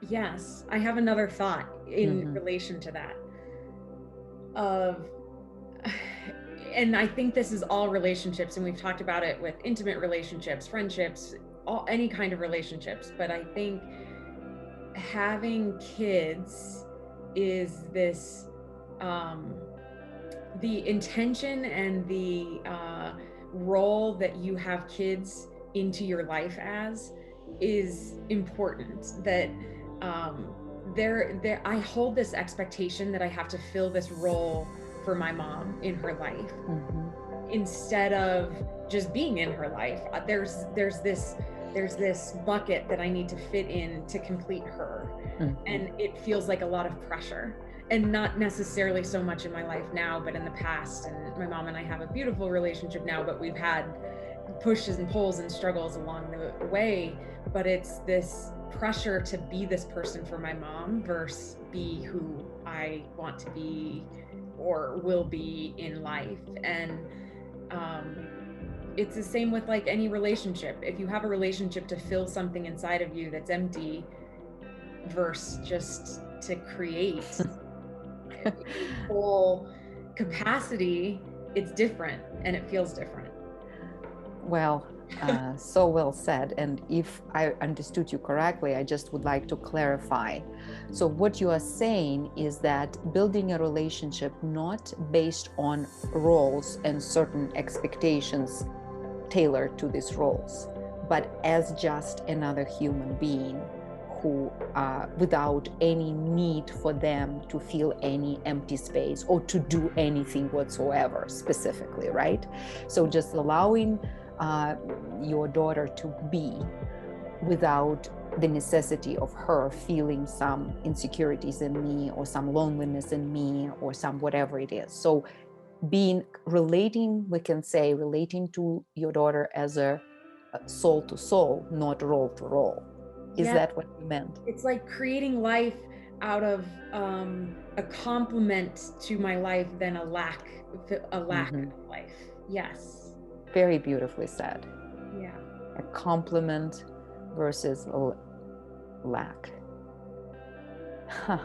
Yes, I have another thought in relation to that of, and I think this is all relationships, and we've talked about it with intimate relationships, friendships, any kind of relationships. But I think having kids is this, the intention and the role that you have kids into your life as is important. That I hold this expectation that I have to fill this role for my mom in her life, instead of just being in her life. There's this bucket that I need to fit in to complete her. And it feels like a lot of pressure, and not necessarily so much in my life now, but in the past. And my mom and I have a beautiful relationship now, but we've had pushes and pulls and struggles along the way. But it's this pressure to be this person for my mom versus be who I want to be or will be in life. And it's the same with like any relationship. If you have a relationship to fill something inside of you that's empty versus just to create full capacity, it's different and it feels different. Well, so well said. And if I understood you correctly, I just would like to clarify. So what you are saying is that building a relationship not based on roles and certain expectations tailored to these roles, but as just another human being who, without any need for them to fill any empty space or to do anything whatsoever specifically, right? So just allowing your daughter to be without the necessity of her feeling some insecurities in me or some loneliness in me or some whatever it is. So relating to your daughter as a soul to soul, not role to role. Is that what you meant? It's like creating life out of a complement to my life than a lack of life. Yes. Very beautifully said. Yeah. A complement versus a lack. Huh.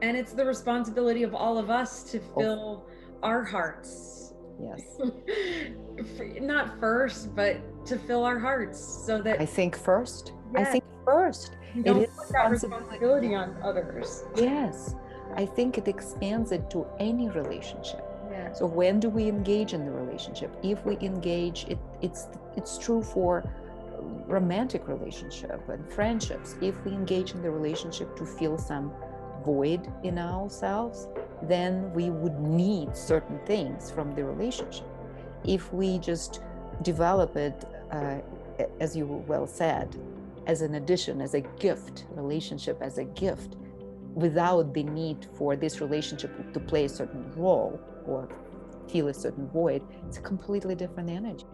And it's the responsibility of all of us to fill our hearts. Yes. Not first, but to fill our hearts so that I think first. Yes. I think first. You don't put that responsibility on others. Yes. I think it expands it to any relationship. Yeah. So when do we engage in the relationship? If we engage, it's true for romantic relationship and friendships. If we engage in the relationship to fill some void in ourselves, then we would need certain things from the relationship. If we just develop it, as you well said, as an addition, as a gift, relationship as a gift, without the need for this relationship to play a certain role or feel a certain void, it's a completely different energy.